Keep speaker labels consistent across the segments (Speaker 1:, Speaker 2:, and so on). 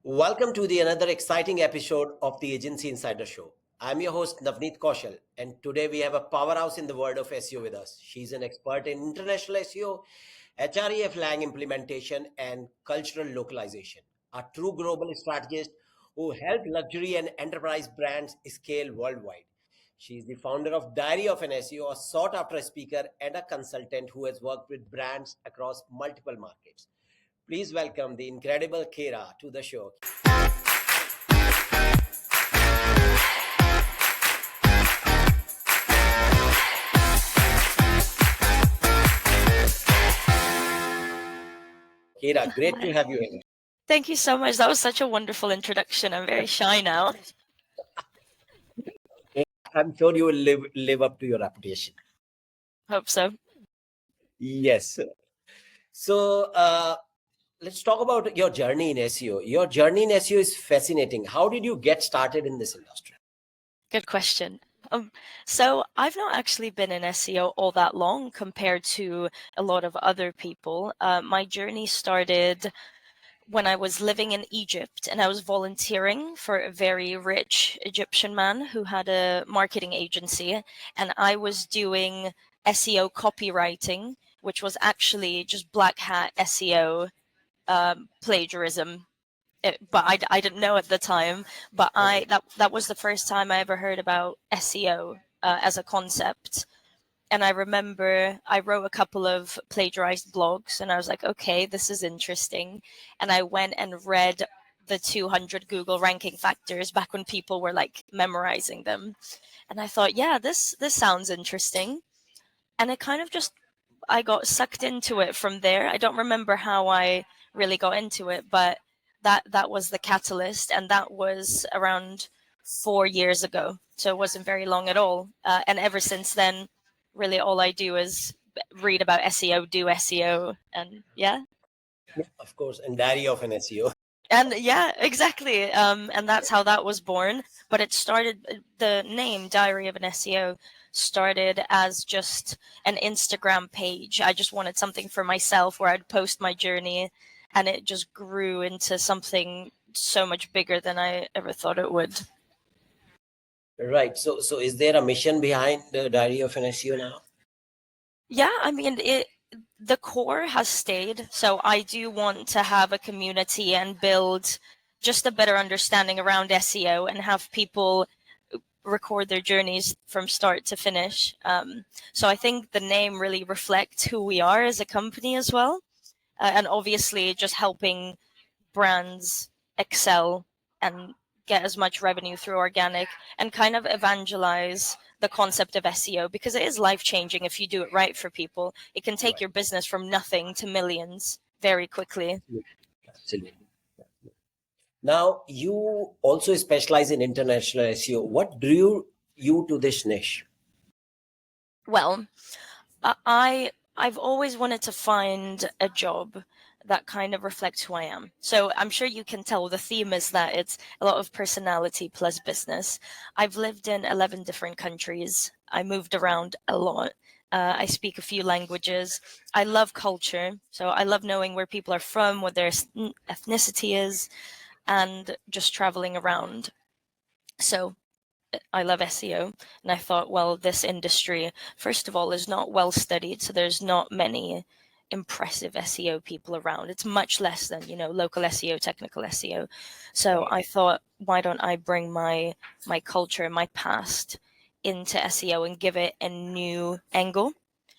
Speaker 1: Welcome to the another exciting episode of the Agency Insider Show. I'm your host Navneet Kaushal, and today we have a powerhouse in the world of SEO with us. She's an expert in international SEO, HREF lang implementation, and cultural localization. A true global strategist who helped luxury and enterprise brands scale worldwide. She is the founder of Diary of an SEO, a sought after speaker and a consultant who has worked with brands across multiple markets. Please welcome the incredible Kira to the show. Kira, great to
Speaker 2: Hi.
Speaker 1: have you here.
Speaker 2: Thank you so much. That was such a wonderful introduction. I'm very shy now.
Speaker 1: I'm sure you will live up to your reputation.
Speaker 2: Hope so.
Speaker 1: Yes. So let's talk about your journey in SEO. Your journey in SEO is fascinating. How did you get started in this industry?
Speaker 2: Good question. So I've not actually been in SEO all that long compared to a lot of other people. My journey started when I was living in Egypt and I was volunteering for a very rich Egyptian man who had a marketing agency, and I was doing SEO copywriting, which was actually just black hat SEO plagiarism. But I didn't know at the time. But that was the first time I ever heard about SEO as a concept. And I remember I wrote a couple of plagiarized blogs, and I was like, okay, this is interesting. And I went and read the 200 Google ranking factors back when people were like memorizing them, and I thought, yeah, this sounds interesting. And it kind of just I got sucked into it from there. I don't remember how I really got into it, but that was the catalyst, and that was around 4 years ago. So it wasn't very long at all. And ever since then, really all I do is read about SEO, do SEO, and yeah.
Speaker 1: Of course, and Diary of an SEO.
Speaker 2: And yeah, exactly. And that's how that was born. But it started, the name Diary of an SEO started as just an Instagram page. I just wanted something for myself where I'd post my journey, and it just grew into something so much bigger than I ever thought it would.
Speaker 1: Right. So is there a mission behind the Diary of an SEO now?
Speaker 2: Yeah, I mean, the core has stayed. So I do want to have a community and build just a better understanding around SEO and have people record their journeys from start to finish. So I think the name really reflects who we are as a company as well. And obviously just helping brands excel and get as much revenue through organic and kind of evangelize the concept of SEO, because it is life changing if you do it right for people. It can take
Speaker 1: Right.
Speaker 2: your business from nothing to millions very quickly.
Speaker 1: Absolutely. Now, you also specialize in international SEO. What drew you to this niche?
Speaker 2: Well, I've always wanted to find a job that kind of reflects who I am. So I'm sure you can tell the theme is that it's a lot of personality plus business. I've lived in 11 different countries. I moved around a lot. I speak a few languages. I love culture. So I love knowing where people are from, what their ethnicity is, and just traveling around. So I love SEO, and I thought, well, this industry, first of all, is not well studied, so there's not many impressive SEO people around. It's much less than, local SEO, technical SEO. So I thought, why don't I bring my culture, my past into SEO and give it a new angle,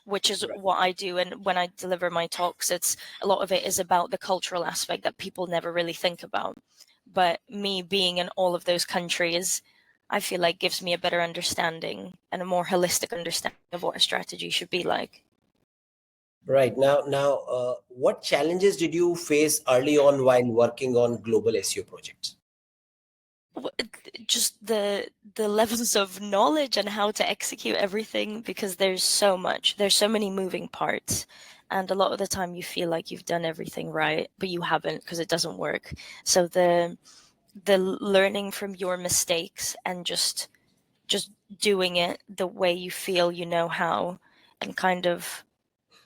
Speaker 2: which is
Speaker 1: Right.
Speaker 2: what I do. And when I deliver my talks, it's a lot of it is about the cultural aspect that people never really think about. But me being in all of those countries, I feel like gives me a better understanding and a more holistic understanding of what a strategy should be like.
Speaker 1: Right. Now, what challenges did you face early on while working on global SEO projects?
Speaker 2: Just the levels of knowledge and how to execute everything, because there's so many moving parts, and a lot of the time you feel like you've done everything right, but you haven't, because it doesn't work. So the learning from your mistakes and just doing it the way you feel you know how, and kind of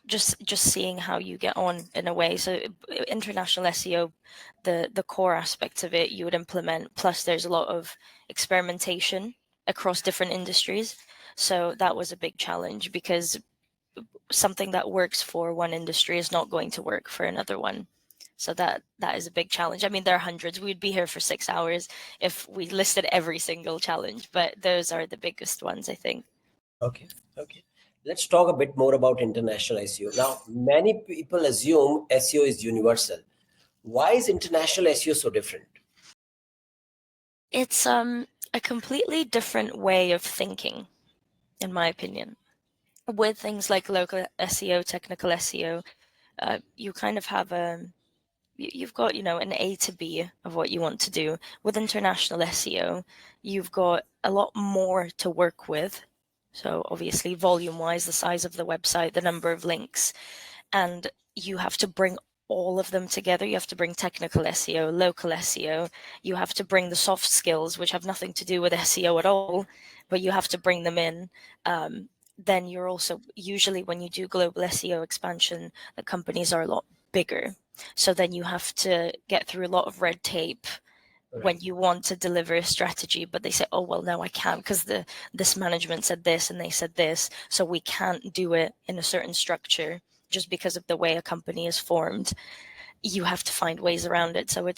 Speaker 2: just seeing how you get on in a way. So international SEO, the core aspects of it you would implement, plus there's a lot of experimentation across different industries. So that was a big challenge, because something that works for one industry is not going to work for another one. So that is a big challenge. I mean, there are hundreds. We'd be here for 6 hours if we listed every single challenge, but those are the biggest ones, I think.
Speaker 1: Okay. Okay. Let's talk a bit more about international SEO. Now, many people assume SEO is universal. Why is international SEO so different?
Speaker 2: It's a completely different way of thinking, in my opinion. With things like local SEO, technical SEO, you kind of have you've got, an A to B of what you want to do. With international SEO, you've got a lot more to work with. So obviously, volume-wise, the size of the website, the number of links, and you have to bring all of them together. You have to bring technical SEO, local SEO. You have to bring the soft skills, which have nothing to do with SEO at all, but you have to bring them in. Then you're also, usually when you do global SEO expansion, the companies are a lot bigger. So then you have to get through a lot of red tape when
Speaker 1: Right.
Speaker 2: you want to deliver a strategy, but they say, oh, well, no, I can't, because this management said this and they said this, so we can't do it in a certain structure just because of the way a company is formed. You have to find ways around it. So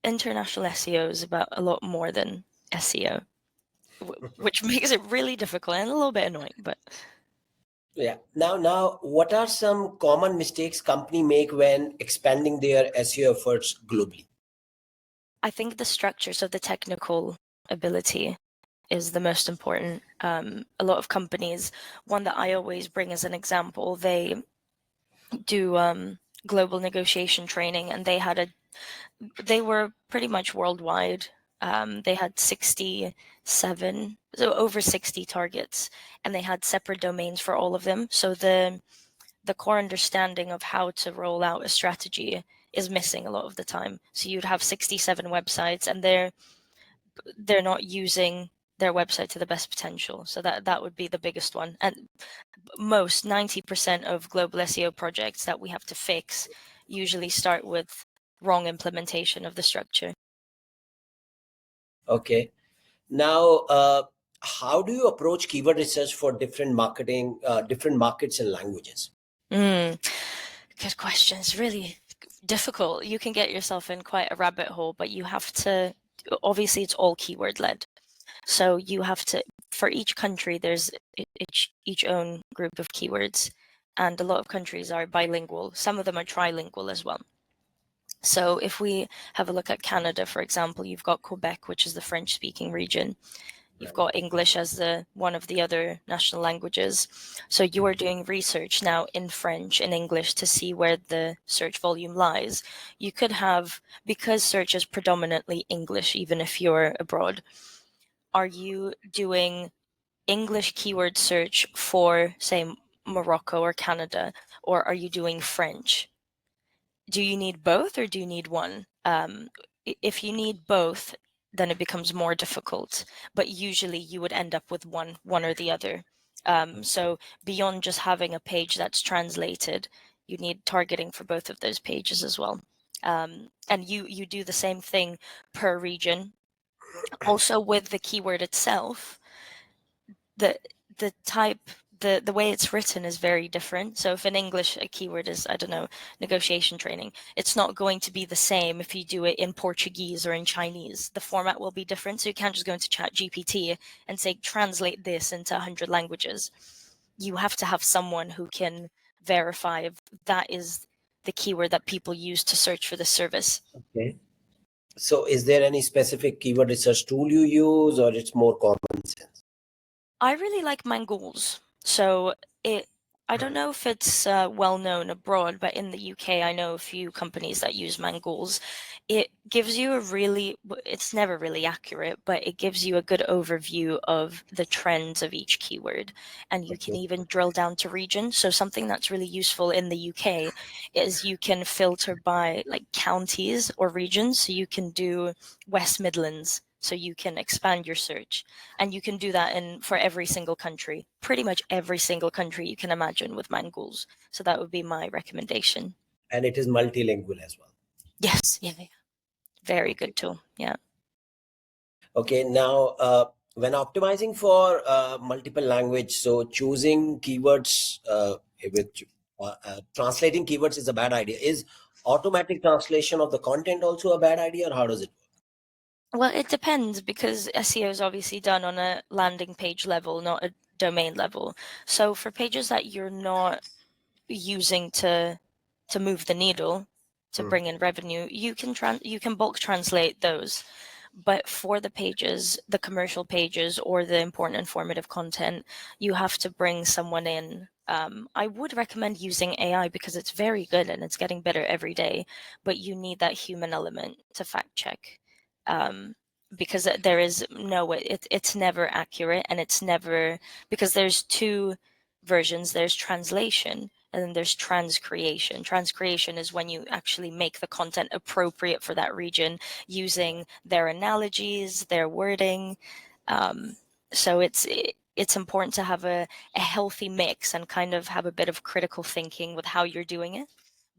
Speaker 2: international SEO is about a lot more than SEO, which makes it really difficult and a little bit annoying, but
Speaker 1: Yeah. Now, what are some common mistakes company make when expanding their SEO efforts globally?
Speaker 2: I think the structure, so the technical ability, is the most important. A lot of companies, one that I always bring as an example, they do global negotiation training, and they were pretty much worldwide. They had 67, so over 60 targets, and they had separate domains for all of them. So the core understanding of how to roll out a strategy is missing a lot of the time. So you'd have 67 websites, and they're not using their website to the best potential. So that would be the biggest one. And most 90% of global SEO projects that we have to fix usually start with wrong implementation of the structure.
Speaker 1: Okay. Now, how do you approach keyword research for different markets and languages?
Speaker 2: Mm, good question. It's really difficult. You can get yourself in quite a rabbit hole, but you have to, obviously, it's all keyword led. So you have to, for each country, there's each own group of keywords. And a lot of countries are bilingual. Some of them are trilingual as well. So if we have a look at Canada, for example, you've got Quebec, which is the French-speaking region. You've got English as one of the other national languages. So you are doing research now in French and English to see where the search volume lies. You could have, because search is predominantly English, even if you're abroad, are you doing English keyword search for, say, Morocco or Canada, or are you doing French? Do you need both or do you need one? If you need both, then it becomes more difficult. But usually you would end up with one or the other. So beyond just having a page that's translated, you need targeting for both of those pages as well. And you do the same thing per region. Also with the keyword itself, the the type the way it's written is very different. So if in English a keyword is, I don't know, negotiation training, it's not going to be the same if you do it in Portuguese or in Chinese. The format will be different. So you can't just go into Chat GPT and say translate this into 100 languages. You have to have someone who can verify if that is the keyword that people use to search for the service.
Speaker 1: Okay. So, is there any specific keyword research tool you use, or it's more common sense?
Speaker 2: I really like Mangools. So I don't know if it's well known abroad, but in the UK, I know a few companies that use Mangools. It gives you it's never really accurate, but it gives you a good overview of the trends of each keyword. And you can
Speaker 1: Okay.
Speaker 2: even drill down to region. So something that's really useful in the UK is you can filter by like counties or regions. So you can do West Midlands. so you can expand your search. And you can do that for every single country, pretty much every single country you can imagine with Mangools. So that would be my recommendation.
Speaker 1: And it is multilingual as well.
Speaker 2: Yes, yeah, yeah. Very
Speaker 1: Okay.
Speaker 2: good tool. Yeah.
Speaker 1: Okay, now when optimizing for multiple language, so choosing keywords with translating keywords is a bad idea. Is automatic translation of the content also a bad idea, or how does it work?
Speaker 2: Well, it depends, because SEO is obviously done on a landing page level, not a domain level. So for pages that you're not using to move the needle, to bring in revenue, you can bulk translate those. But for the pages, the commercial pages or the important informative content, you have to bring someone in. I would recommend using AI because it's very good and it's getting better every day, but you need that human element to fact check. Because there is no way, it's never accurate, and it's never, because there's two versions. There's translation, and then there's transcreation. Transcreation is when you actually make the content appropriate for that region using their analogies, their wording. So it's important to have a healthy mix and kind of have a bit of critical thinking with how you're doing it.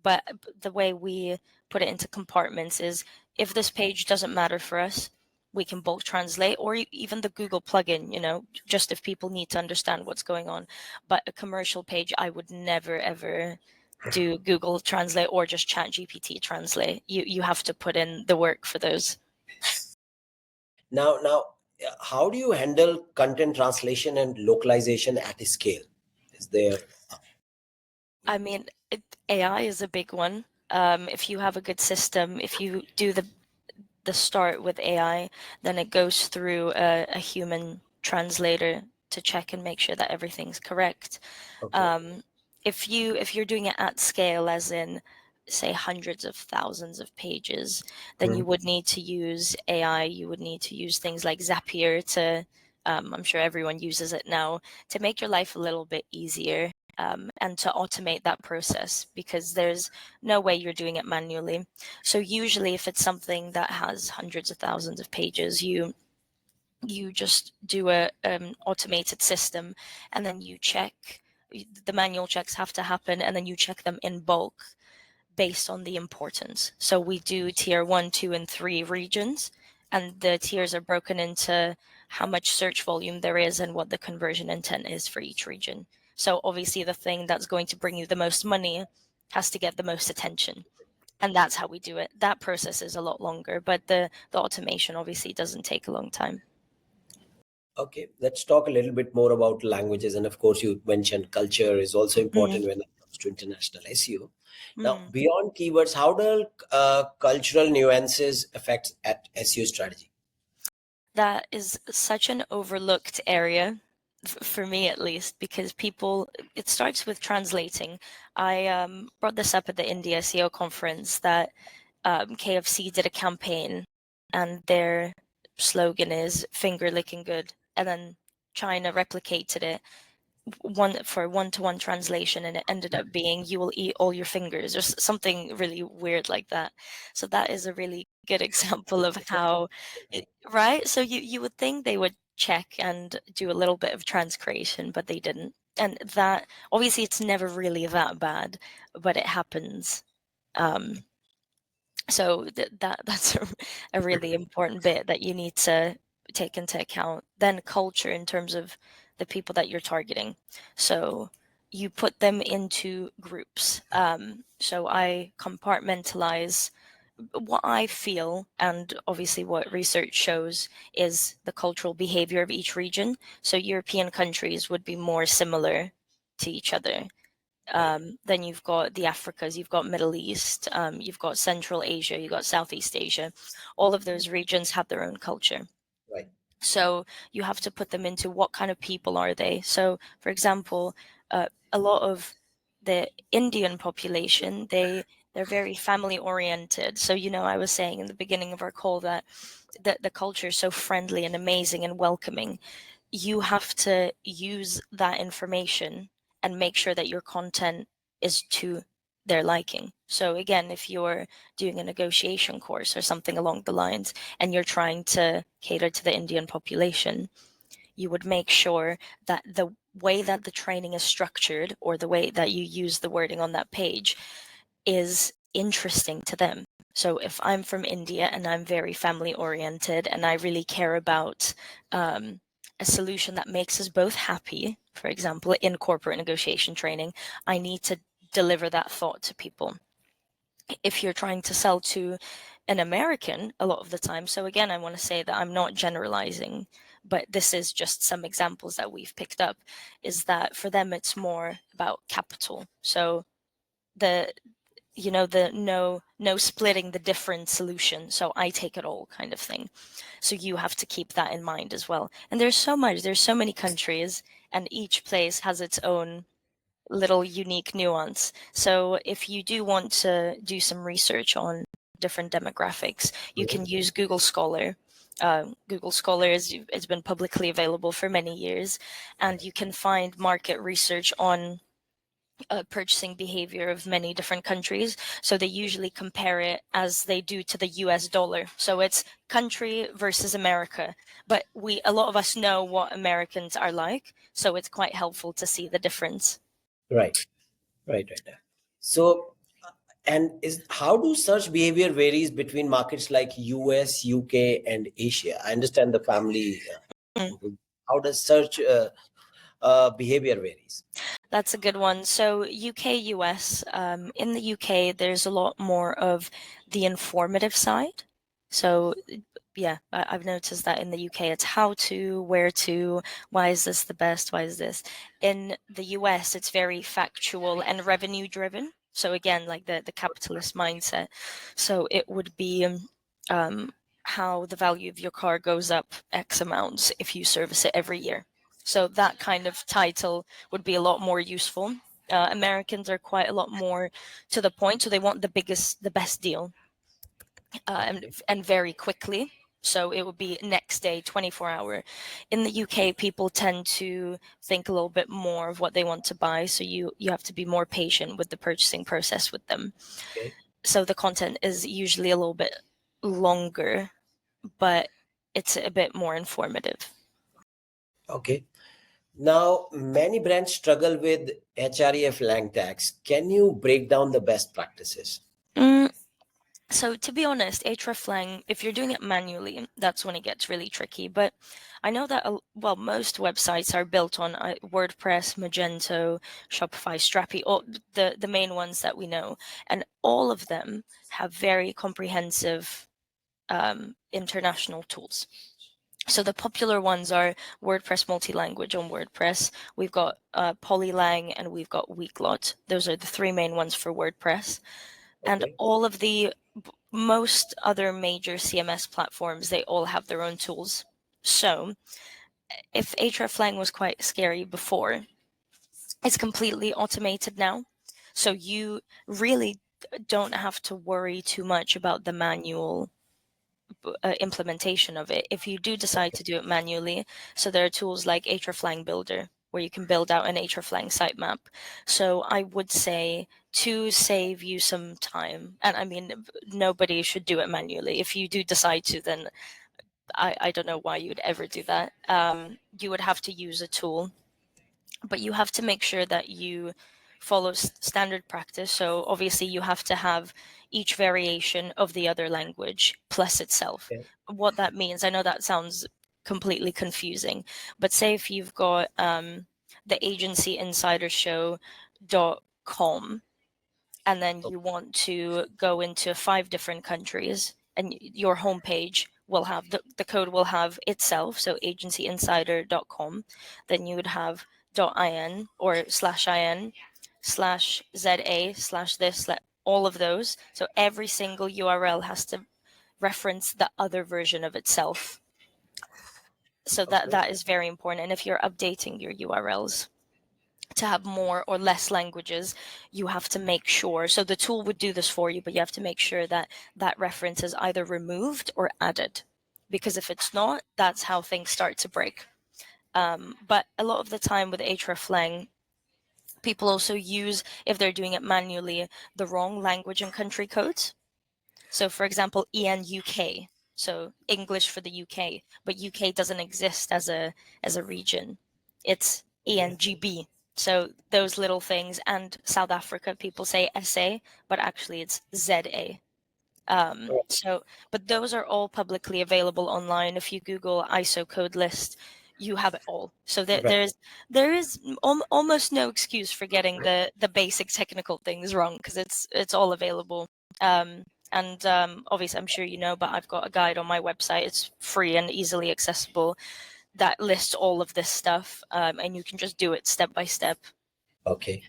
Speaker 2: But the way we put it into compartments is, if this page doesn't matter for us, we can bulk translate, or even the Google plugin, just if people need to understand what's going on. But a commercial page, I would never, ever do Google Translate or just Chat GPT Translate. You have to put in the work for those.
Speaker 1: Now, how do you handle content translation and localization at a scale? Is there?
Speaker 2: I mean, AI is a big one. If you have a good system, if you do the start with AI, then it goes through a human translator to check and make sure that everything's correct.
Speaker 1: Okay.
Speaker 2: If you're doing it at scale, as in say hundreds of thousands of pages, then you would need to use AI. You would need to use things like Zapier to, I'm sure everyone uses it now, to make your life a little bit easier, and to automate that process, because there's no way you're doing it manually. So usually if it's something that has hundreds of thousands of pages, you just do a automated system, and then you check. The manual checks have to happen, and then you check them in bulk based on the importance. So we do tier 1, 2, and 3 regions, and the tiers are broken into how much search volume there is and what the conversion intent is for each region. So obviously the thing that's going to bring you the most money has to get the most attention. And that's how we do it. That process is a lot longer, but the automation obviously doesn't take a long time.
Speaker 1: Okay, let's talk a little bit more about languages. And of course, you mentioned culture is also important
Speaker 2: Mm.
Speaker 1: when it comes to international SEO. Now,
Speaker 2: Mm.
Speaker 1: beyond keywords, how do cultural nuances affect at SEO strategy?
Speaker 2: That is such an overlooked area, for me at least, because it starts with translating. I brought this up at the India SEO conference, that KFC did a campaign and their slogan is finger licking good. And then China replicated it one-to-one translation, and it ended up being you will eat all your fingers, or something really weird like that. So that is a really good example of how, right? So you would think they would check and do a little bit of transcreation, but they didn't. And that, obviously it's never really that bad, but it happens. Um, so that's a really important bit that you need to take into account. Then culture, in terms of the people that you're targeting. So you put them into groups. So I compartmentalize what I feel, and obviously what research shows is the cultural behavior of each region. So European countries would be more similar to each other. Then you've got the Africas, you've got Middle East, you've got Central Asia, you've got Southeast Asia. All of those regions have their own culture.
Speaker 1: Right.
Speaker 2: So you have to put them into what kind of people are they. So, for example, a lot of the Indian population, they're very family oriented. So, I was saying in the beginning of our call that the culture is so friendly and amazing and welcoming. You have to use that information and make sure that your content is to their liking. So again, if you're doing a negotiation course or something along the lines and you're trying to cater to the Indian population, you would make sure that the way that the training is structured or the way that you use the wording on that page is interesting to them. So if I'm from India and I'm very family oriented and I really care about a solution that makes us both happy, for example, in corporate negotiation training, I need to deliver that thought to people. If you're trying to sell to an American a lot of the time, so again, I want to say that I'm not generalizing, but this is just some examples that we've picked up, is that for them it's more about capital. So the the no splitting the different solution, so I take it all kind of thing. So you have to keep that in mind as well. And there's so many countries, and each place has its own little unique nuance. So if you do want to do some research on different demographics, you can use Google Scholar. Google Scholar has been publicly available for many years, and you can find market research on purchasing behavior of many different countries. So they usually compare it as they do to the US dollar. So it's country versus America. But a lot of us know what Americans are like. So it's quite helpful to see the difference.
Speaker 1: Right, right. So, and is how do search behavior varies between markets like US, UK, and Asia? I understand the family.
Speaker 2: Mm.
Speaker 1: How does search behavior varies?
Speaker 2: That's a good one. So UK, US, in the UK, there's a lot more of the informative side. So yeah, I've noticed that in the UK, it's how to, where to, why is this the best, why is this. In the US, it's very factual and revenue driven. So again, like the capitalist mindset. So it would be how the value of your car goes up X amounts if you service it every year. So that kind of title would be a lot more useful. Americans are quite a lot more to the point, so they want the best deal, and very quickly. So it would be next day, 24-hour. In the UK, people tend to think a little bit more of what they want to buy, so you have to be more patient with the purchasing process with them.
Speaker 1: Okay.
Speaker 2: So the content is usually a little bit longer, but it's a bit more informative.
Speaker 1: Okay. Now, many brands struggle with HREF lang tags. Can you break down the best practices?
Speaker 2: Mm, So to be honest, hreflang, if you're doing it manually, that's when it gets really tricky. But I know that, well, most websites are built on WordPress, Magento, Shopify, Strapi, all the main ones that we know. And all of them have very comprehensive international tools. So the popular ones are WordPress multi-language on WordPress. We've got Polylang and we've got Weaklot. Those are the three main ones for WordPress. And
Speaker 1: Okay.
Speaker 2: all of the most other major CMS platforms, they all have their own tools. So if hreflang was quite scary before, it's completely automated now. So you really don't have to worry too much about the manual implementation of it. If you do decide to do it manually, so there are tools like hreflang Builder, where you can build out an hreflang sitemap. So I would say, to save you some time, and I mean, nobody should do it manually. If you do decide to, then I don't know why you would ever do that. You would have to use a tool, but you have to make sure that you follow standard practice. So obviously you have to have each variation of the other language plus itself.
Speaker 1: Okay.
Speaker 2: What that means, I know that sounds completely confusing, but say if you've got the agencyinsidershow.com, and then you want to go into 5 different countries, and your homepage will have the code will have itself, so agencyinsider.com, then you would have .in or /in /za /this, all of those. So every single URL has to reference the other version of itself. So
Speaker 1: Okay.
Speaker 2: that is very important. And if you're updating your URLs to have more or less languages, you have to make sure, so the tool would do this for you, but you have to make sure that that reference is either removed or added, because if it's not, that's how things start to break. But a lot of the time with hreflang, People also use, if they're doing it manually, the wrong language and country codes. So for example, EN UK, so English for the UK, but UK doesn't exist as a region. It's ENGB. So those little things. And South Africa, people say SA, but actually it's ZA. But those are all publicly available online. If you Google ISO code list, you have it all. So
Speaker 1: Right.
Speaker 2: there is almost no excuse for getting the basic technical things wrong, because it's all available. Obviously, I'm sure you know, but I've got a guide on my website. It's free and easily accessible that lists all of this stuff, and you can just do it step by step.
Speaker 1: Okay.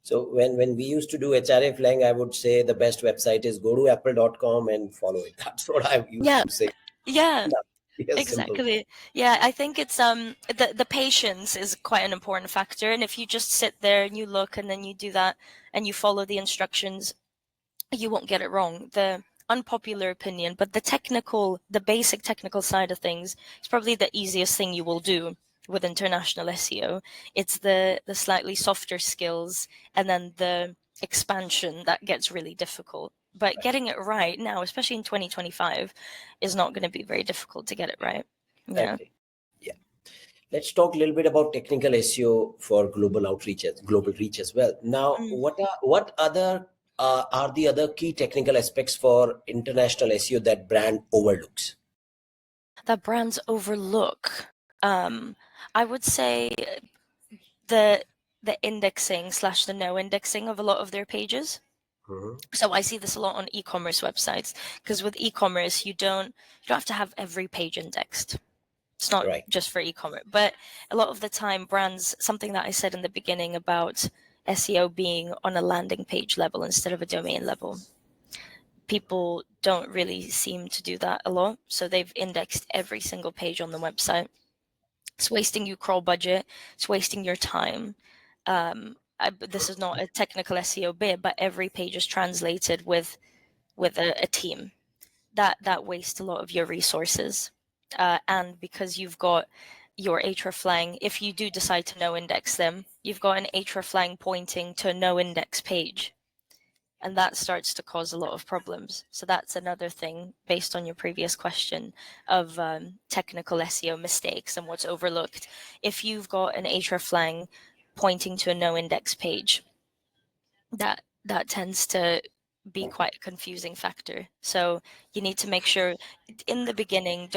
Speaker 1: So when we used to do HRA flying, I would say the best website is go to apple.com and follow it. That's what I used
Speaker 2: Yeah,
Speaker 1: to say.
Speaker 2: yeah.
Speaker 1: Yeah. Yes, simple.
Speaker 2: Exactly. Yeah, I think it's the patience is quite an important factor, and if you just sit there and you look and then you do that and you follow the instructions, you won't get it wrong. The unpopular opinion, but the basic technical side of things is probably the easiest thing you will do with international SEO. It's the slightly softer skills and then the expansion that gets really difficult. But getting it right now, especially in 2025, is not going to be very difficult to get it right.
Speaker 1: I
Speaker 2: Yeah.
Speaker 1: agree. Yeah. Let's talk a little bit about technical SEO for global outreach, global reach as well. Now,
Speaker 2: Mm.
Speaker 1: what other are the other key technical aspects for international SEO that brand overlooks?
Speaker 2: That brands overlook. I would say the indexing slash the no indexing of a lot of their pages.
Speaker 1: Mhm.
Speaker 2: So I see this a lot on e-commerce websites, because with e-commerce you don't have to have every page indexed. It's not
Speaker 1: Right.
Speaker 2: just for e-commerce, but a lot of the time brands, something that I said in the beginning about SEO being on a landing page level instead of a domain level, people don't really seem to do that a lot. So they've indexed every single page on the website. It's wasting your crawl budget. It's wasting your time. This is not a technical SEO bit, but every page is translated with a team. That wastes a lot of your resources. And because you've got your hreflang, if you do decide to no index them, you've got an hreflang pointing to a no index page, and that starts to cause a lot of problems. So that's another thing, based on your previous question of technical SEO mistakes and what's overlooked. If you've got an hreflang pointing to a no index page, that tends to be quite a confusing factor. So you need to make sure in the beginning,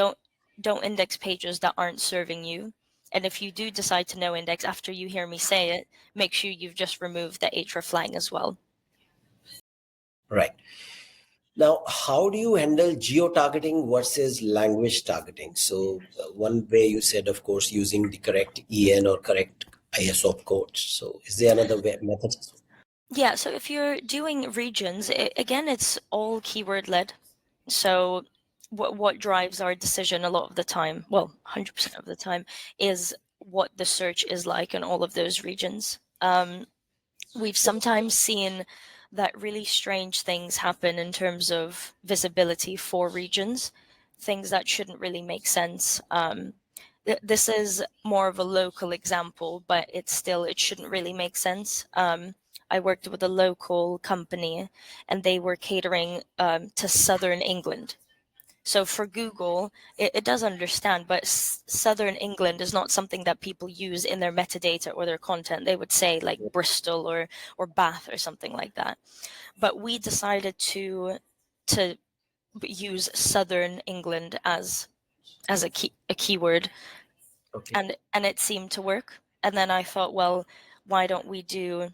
Speaker 2: don't index pages that aren't serving you. And if you do decide to no index after you hear me say it, make sure you've just removed the hreflang as well.
Speaker 1: Right. Now, how do you handle geo-targeting versus language targeting? So, one way you said, of course, using the correct EN or correct ISO codes. So, is there another way, method?
Speaker 2: Yeah, so if you're doing regions, again, it's all keyword led. So what drives our decision a lot of the time, well, 100% of the time, is what the search is like in all of those regions. We've sometimes seen that really strange things happen in terms of visibility for regions, things that shouldn't really make sense. This is more of a local example, but it shouldn't really make sense. I worked with a local company, and they were catering to southern England. So for Google, it does understand, but southern England is not something that people use in their metadata or their content. They would say like Bristol or Bath or something like that. But we decided to use southern England as a keyword,
Speaker 1: Okay.
Speaker 2: and it seemed to work. And then I thought, well, why don't we do,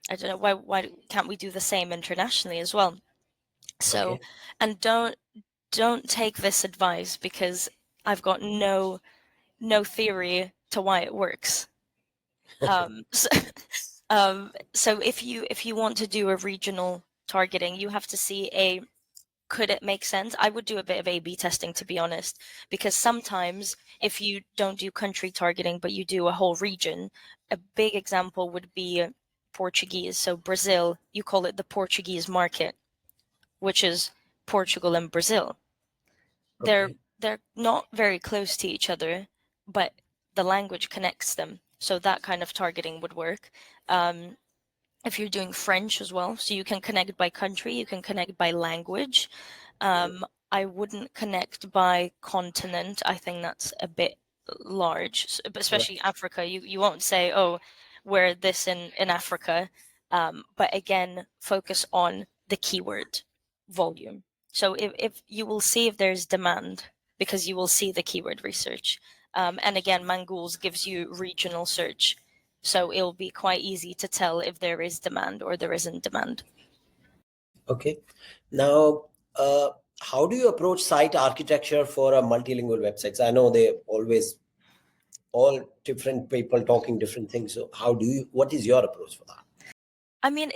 Speaker 2: I don't know, why can't we do the same internationally as well? So,
Speaker 1: Okay.
Speaker 2: and don't take this advice, because I've got no theory to why it works. So, so if you want to do a regional targeting, you have to see could it make sense? I would do a bit of A/B testing, to be honest, because sometimes if you don't do country targeting but you do a whole region, a big example would be Portuguese. So Brazil, you call it the Portuguese market, which is Portugal and Brazil. they're
Speaker 1: Okay.
Speaker 2: they're not very close to each other, but the language connects them. So that kind of targeting would work. if you're doing French as well. So you can connect by country, you can connect by language. I wouldn't connect by continent. I think that's a bit large, especially
Speaker 1: Right.
Speaker 2: Africa. You won't say, oh, we're this in Africa. But again, focus on the keyword volume. So if you will see if there's demand, because you will see the keyword research. And again, Mangools gives you regional search. So it'll be quite easy to tell if there is demand or there isn't demand.
Speaker 1: Okay. Now, how do you approach site architecture for a multilingual websites? I know they always all different people talking different things. So what is your approach for that?
Speaker 2: I mean,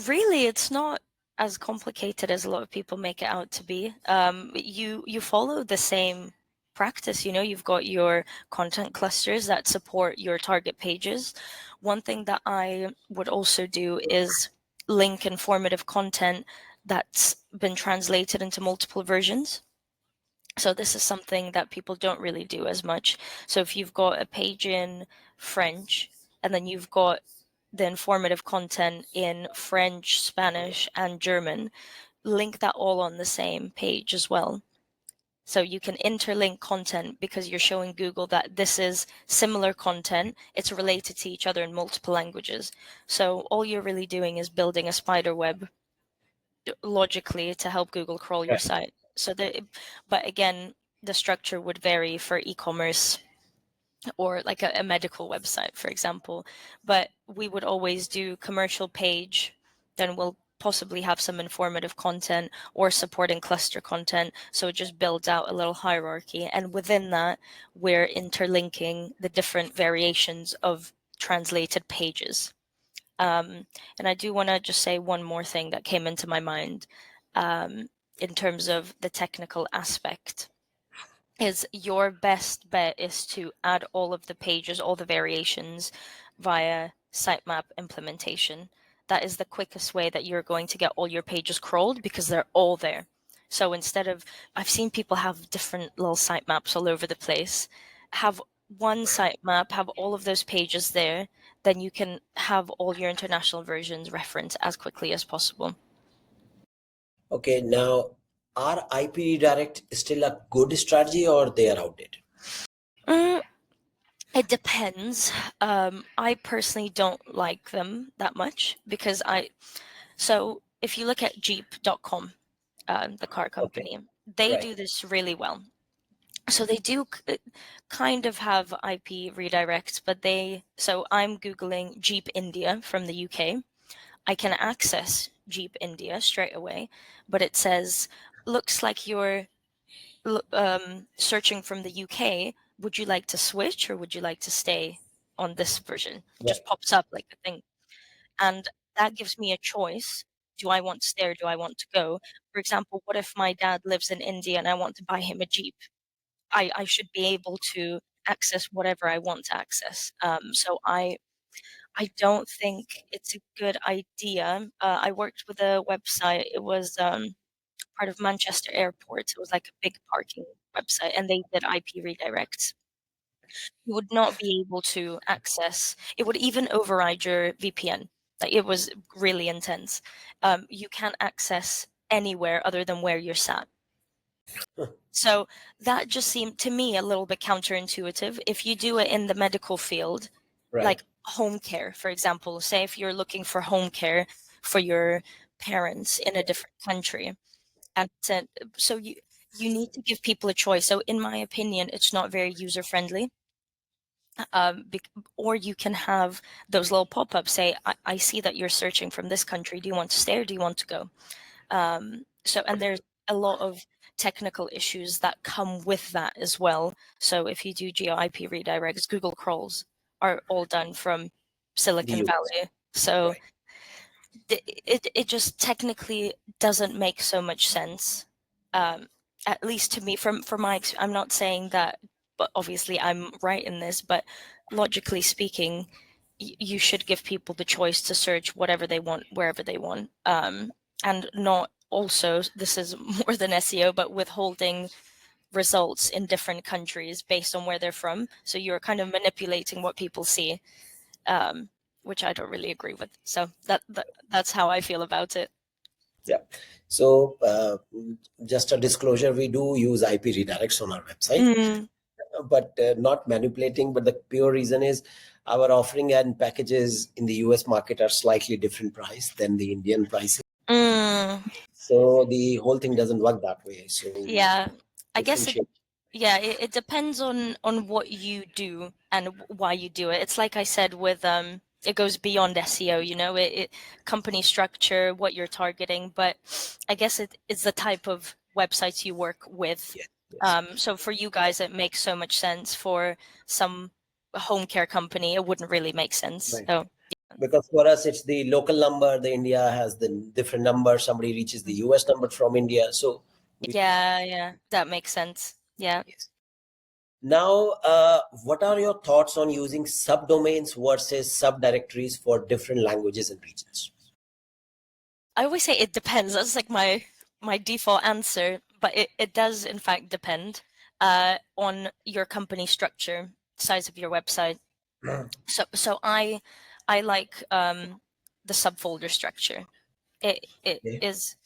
Speaker 2: really, it's not as complicated as a lot of people make it out to be. You follow the same practice. You've got your content clusters that support your target pages. One thing that I would also do is link informative content that's been translated into multiple versions. So this is something that people don't really do as much. So if you've got a page in French and then you've got the informative content in French, Spanish, and German, link that all on the same page as well. So you can interlink content because you're showing Google that this is similar content. It's related to each other in multiple languages. So all you're really doing is building a spider web logically to help Google crawl your
Speaker 1: Right.
Speaker 2: site. But again, the structure would vary for e-commerce or like a medical website, for example. But we would always do commercial page, then we'll possibly have some informative content or supporting cluster content. So it just builds out a little hierarchy. And within that, we're interlinking the different variations of translated pages. And I do want to just say one more thing that came into my mind in terms of the technical aspect. Is your best bet is to add all of the pages, all the variations via sitemap implementation. That is the quickest way that you're going to get all your pages crawled because they're all there. So instead of, I've seen people have different little sitemaps all over the place. Have one sitemap, have all of those pages there, then you can have all your international versions referenced as quickly as possible.
Speaker 1: Okay. Now, are IP redirect still a good strategy or they are outdated?
Speaker 2: Mm, It depends. I personally don't like them that much because so if you look at Jeep.com, the car
Speaker 1: Okay.
Speaker 2: company, they
Speaker 1: Right.
Speaker 2: do this really well. So they do kind of have IP redirects, but so I'm Googling Jeep India from the UK. I can access Jeep India straight away, but it says, looks like you're searching from the UK, would you like to switch or would you like to stay on this version? It
Speaker 1: Right.
Speaker 2: just pops up like a thing. And that gives me a choice. Do I want to stay or do I want to go? For example, what if my dad lives in India and I want to buy him a Jeep? I should be able to access whatever I want to access. So I don't think it's a good idea. I worked with a website. It was part of Manchester Airport. It was like a big parking website, and they did IP redirects. You would not be able to access. It would even override your VPN. Like it was really intense. You can't access anywhere other than where you're sat. So that just seemed to me a little bit counterintuitive. If you do it in the medical field,
Speaker 1: Right.
Speaker 2: like home care, for example, say if you're looking for home care for your parents in a different country, and so you need to give people a choice. So in my opinion, it's not very user friendly. Or you can have those little pop-ups say, I see that you're searching from this country. Do you want to stay or do you want to go? And there's a lot of technical issues that come with that as well. So if you do geo IP redirects, Google crawls are all done from
Speaker 1: The
Speaker 2: Silicon
Speaker 1: US.
Speaker 2: Valley. So
Speaker 1: Right.
Speaker 2: it just technically doesn't make so much sense. At least to me, from I'm not saying that, but obviously I'm right in this. But logically speaking, you should give people the choice to search whatever they want, wherever they want, and not also. This is more than SEO, but withholding results in different countries based on where they're from. So you're kind of manipulating what people see. Um, which I don't really agree with. So that's how I feel about it.
Speaker 1: Yeah. So just a disclosure, we do use IP redirects on our website, but not manipulating. But the pure reason is our offering and packages in the US market are slightly different price than the Indian prices.
Speaker 2: Mm,
Speaker 1: So the whole thing doesn't work that way. So we
Speaker 2: yeah, I guess
Speaker 1: differentiate.
Speaker 2: it depends on what you do and why you do it. It's like I said with it goes beyond SEO, you know, it company structure, what you're targeting, but I guess it's the type of websites you work with.
Speaker 1: Yes, yes.
Speaker 2: So for you guys, it makes so much sense. For some home care company, it wouldn't really make sense.
Speaker 1: Right.
Speaker 2: So
Speaker 1: Because for us, it's the local number. The India has the different number. Somebody reaches the US number from India. So we,
Speaker 2: yeah, that makes sense. Yeah.
Speaker 1: yes. Now, what are your thoughts on using subdomains versus subdirectories for different languages and regions?
Speaker 2: I always say it depends. That's like my default answer, but it does in fact depend on your company structure, size of your website. So I like the subfolder structure. It
Speaker 1: Okay.
Speaker 2: is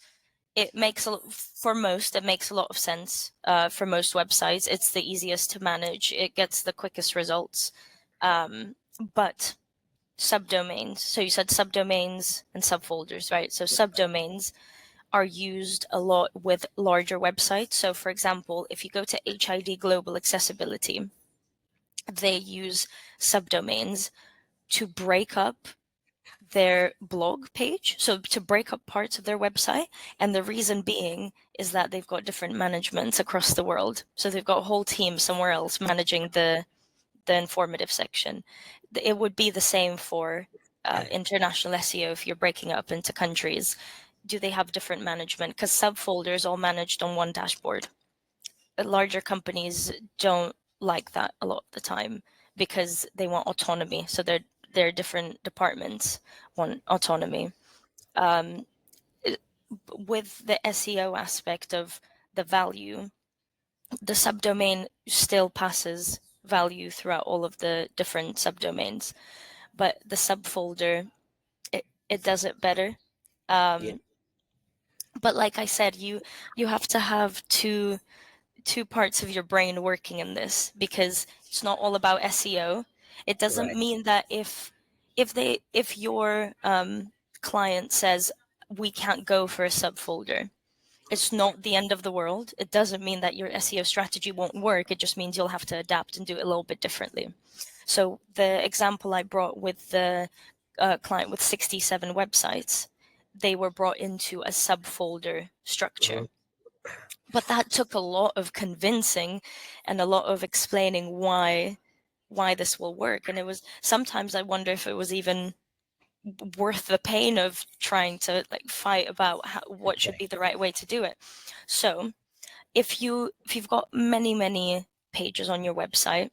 Speaker 2: it makes for most it makes a lot of sense. For most websites, it's the easiest to manage. It gets the quickest results. But subdomains. So you said subdomains and subfolders, right? So subdomains are used a lot with larger websites. So for example, if you go to HID Global Accessibility, they use subdomains to break up their blog page, so to break up parts of their website. And the reason being is that they've got different managements across the world. So they've got a whole team somewhere else managing the informative section. It would be the same for international SEO if you're breaking up into countries. Do they have different management? Because subfolders all managed on one dashboard. Larger companies don't like that a lot of the time because they want autonomy. So they're different departments want autonomy. With the SEO aspect of the value, the subdomain still passes value throughout all of the different subdomains, but the subfolder, it does it better.
Speaker 1: Yeah.
Speaker 2: But like I said, you have to have two parts of your brain working in this, because it's not all about SEO. It doesn't
Speaker 1: Right.
Speaker 2: mean that if your client says we can't go for a subfolder, it's not the end of the world. It doesn't mean that your SEO strategy won't work. It just means you'll have to adapt and do it a little bit differently. So the example I brought with the client with 67 websites, they were brought into a subfolder structure.
Speaker 1: Mhm.
Speaker 2: But that took a lot of convincing and a lot of explaining why this will work. And it was, sometimes I wonder if it was even worth the pain of trying to like fight about what should
Speaker 1: Okay.
Speaker 2: be the right way to do it. So if you've got many pages on your website,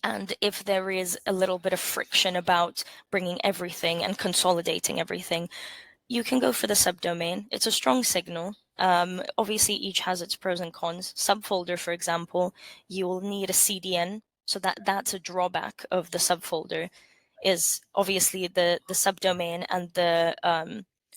Speaker 2: and if there is a little bit of friction about bringing everything and consolidating everything, you can go for the subdomain. It's a strong signal. Obviously, each has its pros and cons. Subfolder, for example, you will need a CDN, so that's a drawback of the subfolder. Is obviously the subdomain and the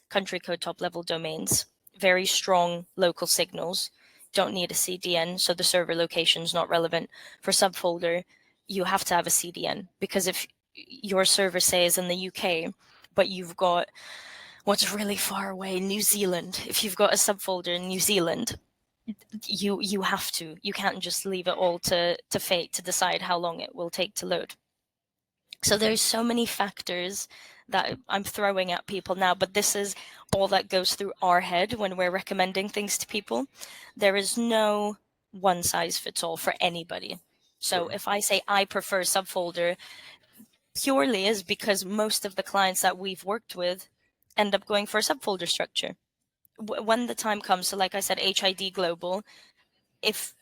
Speaker 2: country code top level domains, very strong local signals. Don't need a CDN, so the server location is not relevant. For subfolder, you have to have a CDN, because if your server, say, is in the UK, but you've got what's really far away, New Zealand. If you've got a subfolder in New Zealand, you can't just leave it all to fate to decide how long it will take to load. So there's so many factors that I'm throwing at people now, but this is all that goes through our head when we're recommending things to people. There is no one size fits all for anybody. So if I say I prefer subfolder, purely is because most of the clients that we've worked with end up going for a subfolder structure. When the time comes, so like I said, HID Global, if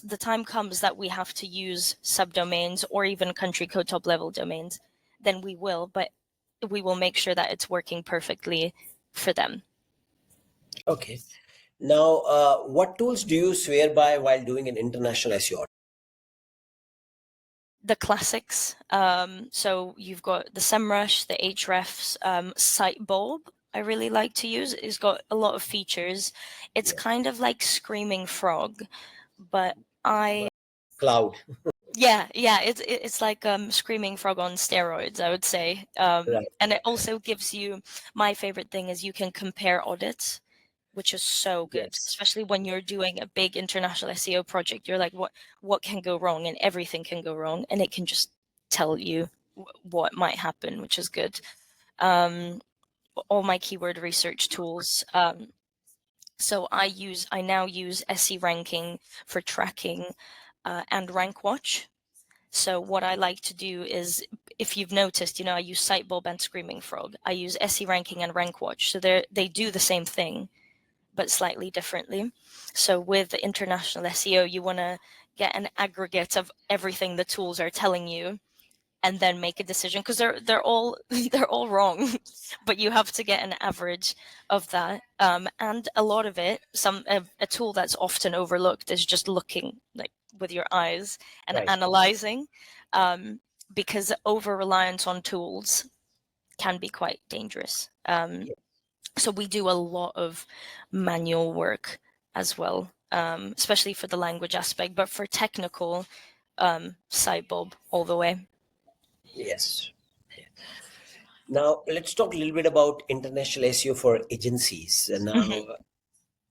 Speaker 2: the time comes that we have to use subdomains or even country code top level domains, then we will, but we will make sure that it's working perfectly for them.
Speaker 1: Okay. Now, what tools do you swear by while doing an international SEO?
Speaker 2: the classics. So you've got the SEMrush, the Hrefs, Sitebulb. I really like to use. It's got a lot of features. It's
Speaker 1: Yeah.
Speaker 2: kind of like Screaming Frog, but I
Speaker 1: Cloud.
Speaker 2: yeah, it's like Screaming Frog on steroids, I would say.
Speaker 1: Right.
Speaker 2: And it also gives you, my favorite thing is you can compare audits, which is so good,
Speaker 1: Yes.
Speaker 2: especially when you're doing a big international SEO project. You're like, what can go wrong? And everything can go wrong, and it can just tell you what might happen, which is good. All my keyword research tools. So I now use SE ranking for tracking and rank watch. So what I like to do is, if you've noticed, I use Sitebulb and Screaming Frog. I use SE ranking and rank watch. So they do the same thing, but slightly differently. So with international SEO, you want to get an aggregate of everything the tools are telling you, and then make a decision, because they're all they're all wrong, but you have to get an average of that. And a lot of it, a tool that's often overlooked is just looking like with your eyes and
Speaker 1: Right.
Speaker 2: analyzing, because over reliance on tools can be quite dangerous.
Speaker 1: Yeah.
Speaker 2: So we do a lot of manual work as well, especially for the language aspect, but for technical, Sitebulb all the way.
Speaker 1: Yes. Now let's talk a little bit about international SEO for agencies. Now,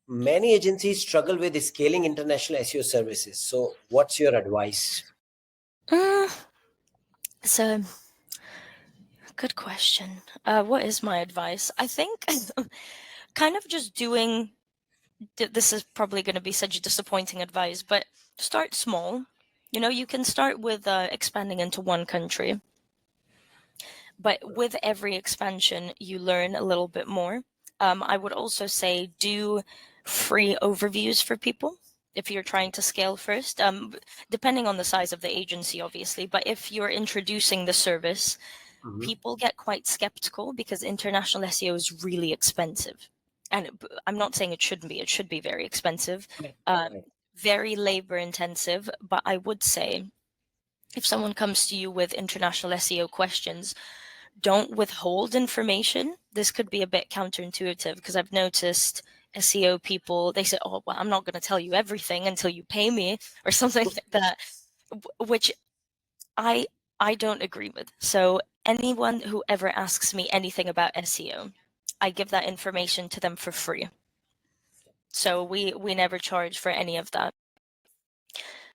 Speaker 1: many agencies struggle with scaling international SEO services. So, what's your advice?
Speaker 2: Mm, so, good question. What is my advice? I think kind of just doing. This is probably going to be such disappointing advice, but start small. You can start with expanding into one country, but with every expansion, you learn a little bit more. I would also say do free overviews for people if you're trying to scale first, depending on the size of the agency, obviously. But if you're introducing the service,
Speaker 1: Mhm.
Speaker 2: people get quite skeptical because international SEO is really expensive. And I'm not saying it shouldn't be, it should be very expensive,
Speaker 1: Right.
Speaker 2: uh,
Speaker 1: Right.
Speaker 2: very labor intensive. But I would say if someone comes to you with international SEO questions, don't withhold information. This could be a bit counterintuitive because I've noticed SEO people, they say, oh, well, I'm not going to tell you everything until you pay me or something like that, which I I don't agree with. So anyone who ever asks me anything about SEO, I give that information to them for free. So we never charge for any of that.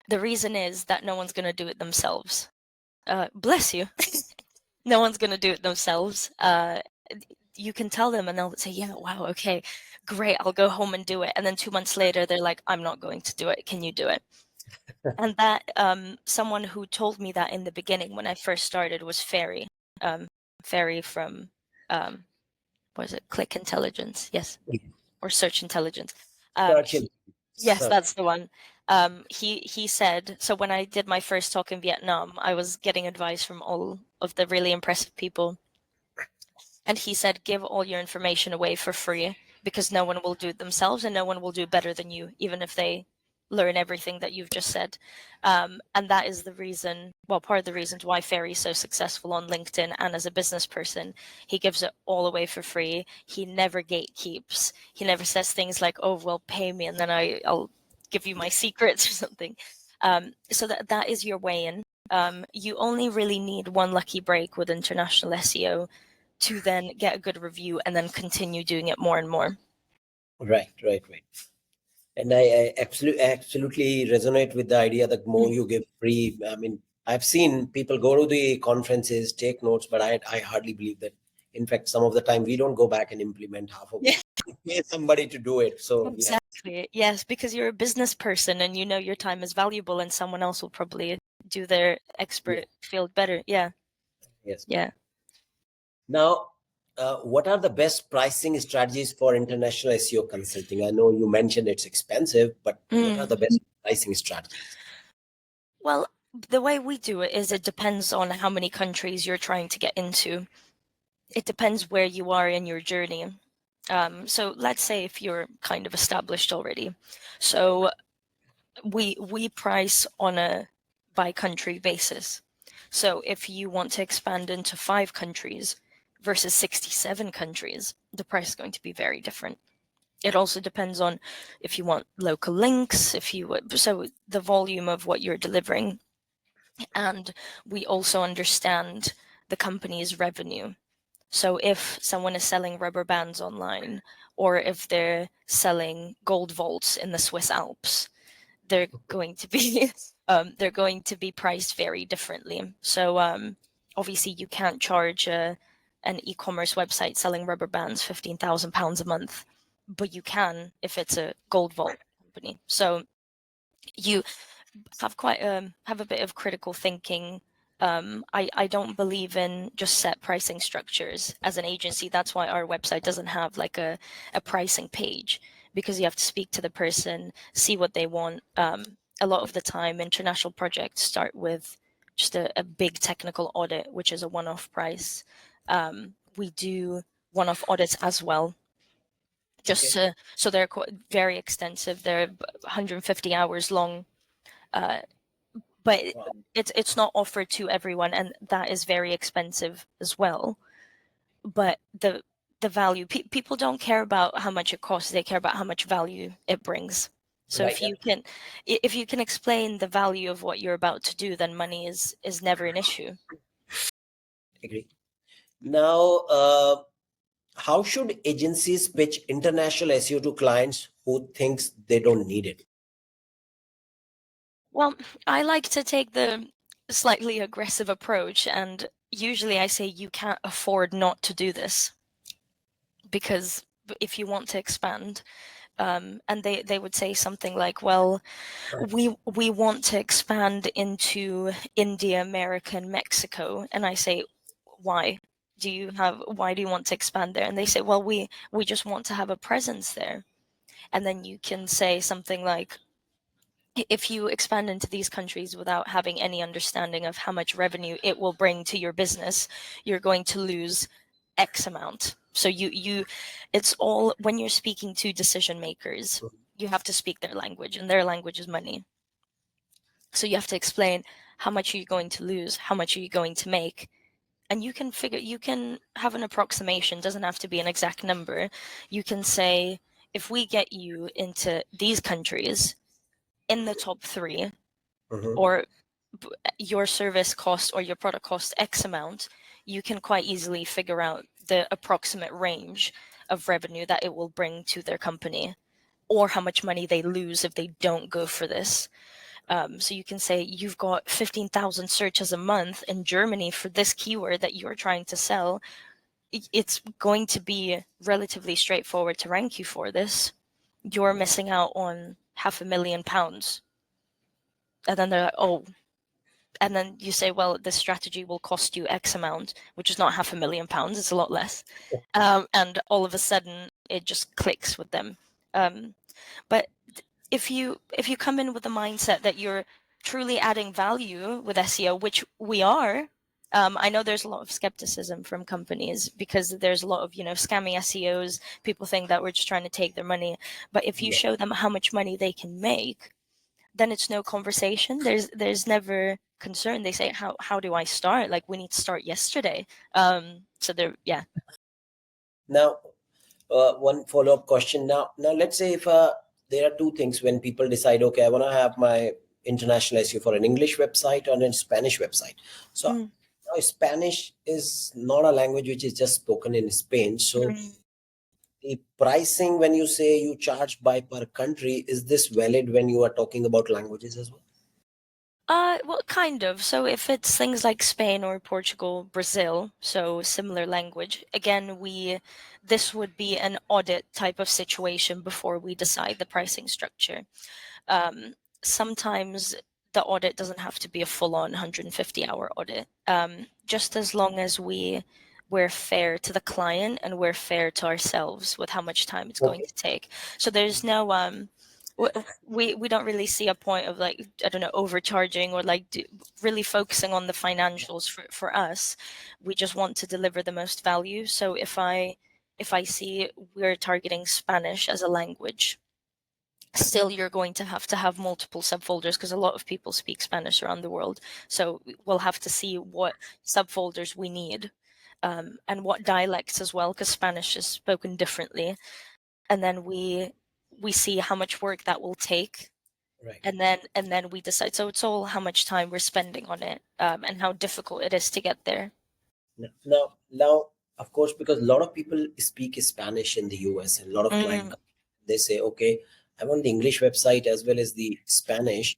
Speaker 2: The reason is that no one's going to do it themselves. Bless you. No one's going to do it themselves. You can tell them and they'll say, yeah, wow, okay, great, I'll go home and do it. And then 2 months later, they're like, I'm not going to do it. Can you do it? And that someone who told me that in the beginning when I first started was Ferry. Ferry from what is it? Click Intelligence, yes, or Search Intelligence.
Speaker 1: Search
Speaker 2: He,
Speaker 1: and
Speaker 2: yes,
Speaker 1: search.
Speaker 2: that's the one. He said, so when I did my first talk in Vietnam, I was getting advice from all of the really impressive people, and he said, give all your information away for free because no one will do it themselves and no one will do it better than you, even if they learn everything that you've just said. And that is the reason, well, part of the reasons why Ferry's so successful on LinkedIn and as a business person. He gives it all away for free. He never gatekeeps. He never says things like, oh, well, pay me and then I'll give you my secrets or something. So that is your way in. You only really need one lucky break with international SEO to then get a good review and then continue doing it more and more.
Speaker 1: Right. Right. Right. And I absolutely resonate with the idea that more you give free. I mean, I've seen people go to the conferences, take notes, but I hardly believe that. In fact, some of the time we don't go back and implement half of
Speaker 2: Yeah,
Speaker 1: it. Pay somebody to do it. So yeah.
Speaker 2: exactly. Yes, because you're a business person and you know your time is valuable and someone else will probably do their
Speaker 1: Yeah.
Speaker 2: expert field better. Yeah.
Speaker 1: Yes.
Speaker 2: Yeah.
Speaker 1: Now, what are the best pricing strategies for international SEO consulting? I know you mentioned it's expensive, but what are
Speaker 2: Mm.
Speaker 1: the best pricing strategies?
Speaker 2: Well, the way we do it is it depends on how many countries you're trying to get into. It depends where you are in your journey. So let's say if you're kind of established already. So we price on a by country basis. So if you want to expand into 5 countries versus 67 countries, the price is going to be very different. It also depends on if you want local links, so the volume of what you're delivering. And we also understand the company's revenue. So if someone is selling rubber bands online, or if they're selling gold vaults in the Swiss Alps, they're going to be they're going to be priced very differently. So obviously you can't charge an e-commerce website selling rubber bands £15,000 a month, but you can if it's a gold vault company. So you have a bit of critical thinking. I don't believe in just set pricing structures as an agency. That's why our website doesn't have like a pricing page, because you have to speak to the person, see what they want. A lot of the time, international projects start with just a big technical audit, which is a one-off price. We do one-off audits as well,
Speaker 1: Okay.
Speaker 2: so they're very extensive. They're 150 hours long. But
Speaker 1: Wow.
Speaker 2: it's not offered to everyone, and that is very expensive as well. But the value, people don't care about how much it costs, they care about how much value it brings. So
Speaker 1: Right.
Speaker 2: if you can explain the value of what you're about to do, then money is never an issue.
Speaker 1: Agree. Now, how should agencies pitch international SEO to clients who thinks they don't need it?
Speaker 2: Well, I like to take the slightly aggressive approach, and usually I say you can't afford not to do this, because if you want to expand, and they would say something like, well, we want to expand into India, America, and Mexico. And I say, why why do you want to expand there? And they say, well, we just want to have a presence there. And then you can say something like, if you expand into these countries without having any understanding of how much revenue it will bring to your business, you're going to lose X amount. So it's all, when you're speaking to decision makers, you have to speak their language, and their language is money. So you have to explain how much are you going to lose, how much are you going to make, and you can have an approximation. Doesn't have to be an exact number. You can say, if we get you into these countries in the top 3,
Speaker 1: Mhm.
Speaker 2: or your service cost or your product cost X amount, you can quite easily figure out the approximate range of revenue that it will bring to their company, or how much money they lose if they don't go for this. So you can say you've got 15,000 searches a month in Germany for this keyword that you're trying to sell. It's going to be relatively straightforward to rank you for this. You're missing out on £500,000. And then they're like, oh, and then you say, well, this strategy will cost you X amount, which is not £500,000, it's a lot less. And all of a sudden it just clicks with them. But if you come in with the mindset that you're truly adding value with SEO, which we are, I know there's a lot of skepticism from companies, because there's a lot of scammy SEOs. People think that we're just trying to take their money. But if you
Speaker 1: Yeah.
Speaker 2: show them how much money they can make, then it's no conversation. There's never concern. They say, how do I start? Like, we need to start yesterday. So there, yeah.
Speaker 1: Now, one follow-up question. Now let's say if there are two things when people decide, okay, I want to have my international SEO for an English website or a Spanish website. So
Speaker 2: Mm.
Speaker 1: now Spanish is not a language which is just spoken in Spain. So
Speaker 2: Mm.
Speaker 1: the pricing, when you say you charge by per country, is this valid when you are talking about languages as well?
Speaker 2: Well, kind of. So if it's things like Spain or Portugal, Brazil, so similar language, again, this would be an audit type of situation before we decide the pricing structure. Sometimes the audit doesn't have to be a full-on 150-hour audit. Just as long as we're fair to the client and we're fair to ourselves with how much time it's going
Speaker 1: Okay.
Speaker 2: to take. So there's no we don't really see a point of, like, I don't know, overcharging, or like really focusing on the financials for us. We just want to deliver the most value. So if I see we're targeting Spanish as a language, still you're going to have multiple subfolders because a lot of people speak Spanish around the world. So we'll have to see what subfolders we need, and what dialects as well, because Spanish is spoken differently. And then we see how much work that will take,
Speaker 1: Right.
Speaker 2: and then we decide. So it's all how much time we're spending on it, and how difficult it is to get there.
Speaker 1: Now, of course, because a lot of people speak Spanish in the US, and a lot of
Speaker 2: Mm.
Speaker 1: clients, they say, okay, I want the English website as well as the Spanish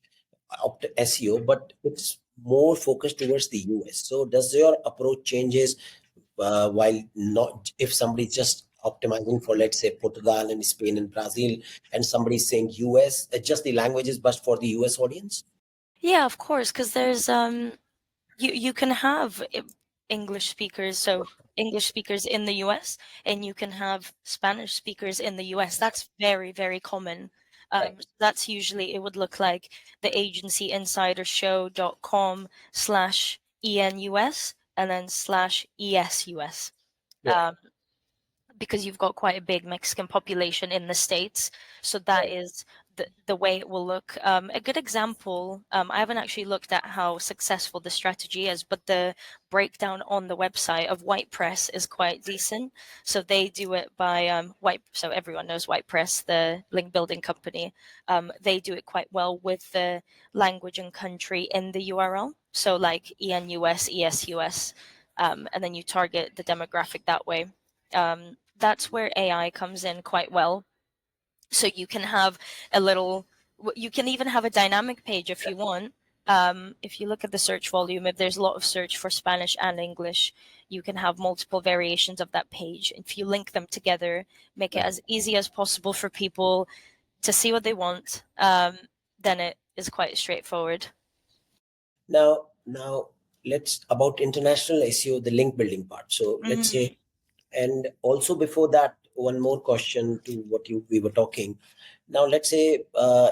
Speaker 1: SEO, but it's more focused towards the US. So does your approach changes while not if somebody's just optimizing for, let's say, Portugal and Spain and Brazil, and somebody's saying US, just the languages, but for the US audience?
Speaker 2: Yeah, of course, because there's you can have English speakers, so English speakers in the US, and you can have Spanish speakers in the US. That's very, very common.
Speaker 1: Right.
Speaker 2: That's usually, it would look like the agency insidershow.com/ENUS and then /ESUS.
Speaker 1: Yeah.
Speaker 2: Because you've got quite a big Mexican population in the States. So that
Speaker 1: Right.
Speaker 2: is the way it will look. A good example, I haven't actually looked at how successful the strategy is, but the breakdown on the website of White Press is quite decent. So they do it by so everyone knows White Press, the link building company. They do it quite well with the language and country in the URL. So like ENUS, ESUS, and then you target the demographic that way. That's where AI comes in quite well. So you can have you can even have a dynamic page if you want. If you look at the search volume, if there's a lot of search for Spanish and English, you can have multiple variations of that page. If you link them together, make it
Speaker 1: Right.
Speaker 2: as easy as possible for people to see what they want, then it is quite straightforward.
Speaker 1: Now let's about international SEO, the link building part. So let's
Speaker 2: Mm.
Speaker 1: say, and also before that, one more question to what you we were talking. Now let's say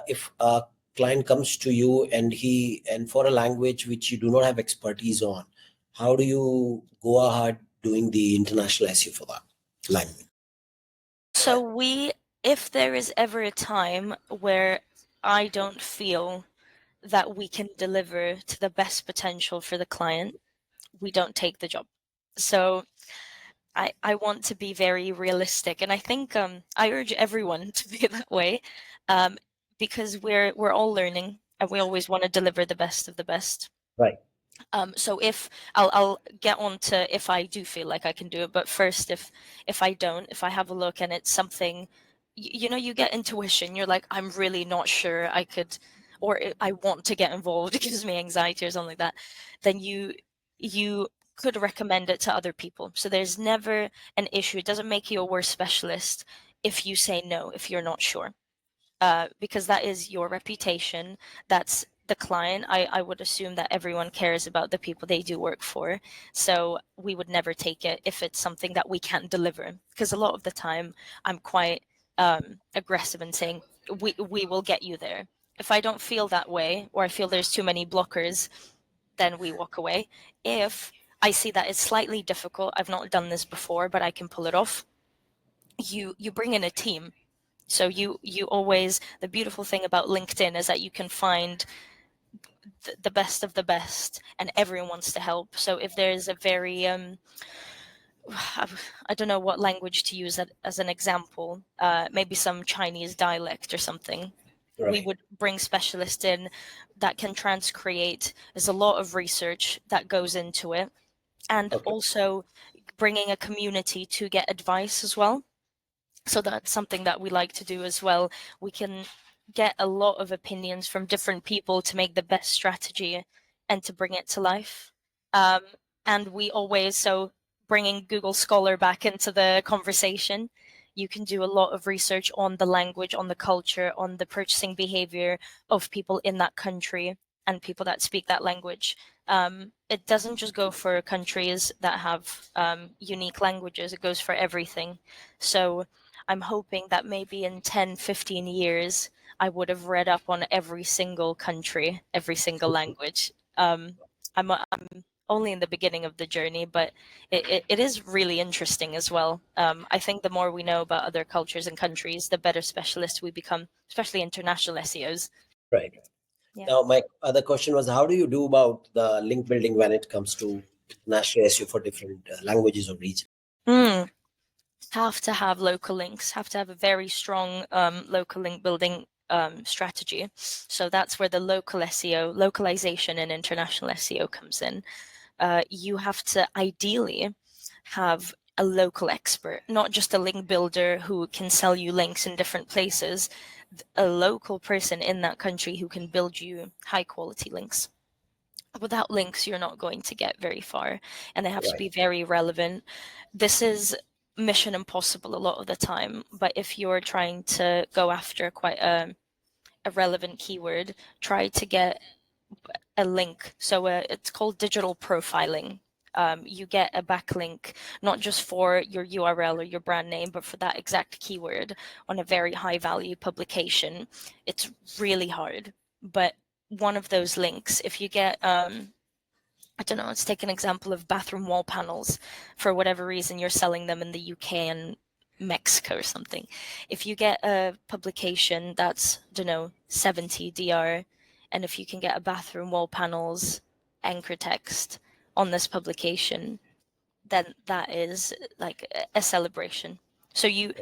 Speaker 1: if a client comes to you and for a language which you do not have expertise on, how do you go ahead doing the international SEO for that language?
Speaker 2: So if there is ever a time where I don't feel that we can deliver to the best potential for the client, we don't take the job. So I want to be very realistic, and I think I urge everyone to be that way, um, because we're all learning, and we always want to deliver the best of the best.
Speaker 1: Right.
Speaker 2: So if I'll get on to if I do feel like I can do it, but first, if I don't, if I have a look and it's something, you know, you get intuition. You're like, I'm really not sure I could, or I want to get involved. It gives me anxiety or something like that. Then you could recommend it to other people. So there's never an issue. It doesn't make you a worse specialist if you say no, if you're not sure, because that is your reputation. That's the client. I would assume that everyone cares about the people they do work for. So we would never take it if it's something that we can't deliver. Because a lot of the time, I'm quite aggressive in saying, we will get you there. If I don't feel that way, or I feel there's too many blockers, then we walk away. If I see that it's slightly difficult, I've not done this before, but I can pull it off, you bring in a team. So you always, the beautiful thing about LinkedIn is that you can find the best of the best, and everyone wants to help. So if there's a very I don't know what language to use as an example, maybe some Chinese dialect or something, we
Speaker 1: Right.
Speaker 2: would bring specialists in that can transcreate. There's a lot of research that goes into it, and
Speaker 1: Okay.
Speaker 2: also bringing a community to get advice as well. So that's something that we like to do as well. We can get a lot of opinions from different people to make the best strategy and to bring it to life. Um, and we always, so bringing Google Scholar back into the conversation, you can do a lot of research on the language, on the culture, on the purchasing behavior of people in that country and people that speak that language. It doesn't just go for countries that have unique languages, it goes for everything. So I'm hoping that maybe in 10, 15 years, I would have read up on every single country, every single language. I'm only in the beginning of the journey, but it is really interesting as well. I think the more we know about other cultures and countries, the better specialists we become, especially international SEOs.
Speaker 1: Right.
Speaker 2: Yeah.
Speaker 1: Now, my other question was, how do you do about the link building when it comes to national SEO for different languages or regions?
Speaker 2: Mm. Have to have local links, have to have a very strong local link building strategy. So that's where the local SEO, localization and international SEO comes in. You have to ideally have a local expert, not just a link builder who can sell you links in different places, a local person in that country who can build you high quality links. Without links, you're not going to get very far, and they have to
Speaker 1: Right.
Speaker 2: be very relevant. This is mission impossible a lot of the time, but if you're trying to go after quite a relevant keyword, try to get a link. So it's called digital profiling. You get a backlink not just for your URL or your brand name, but for that exact keyword on a very high value publication. It's really hard, but one of those links, if you get I don't know, let's take an example of bathroom wall panels. For whatever reason, you're selling them in the UK and Mexico or something. If you get a publication that's, I don't know, 70 DR, and if you can get a bathroom wall panels anchor text on this publication, then that is like a celebration. So you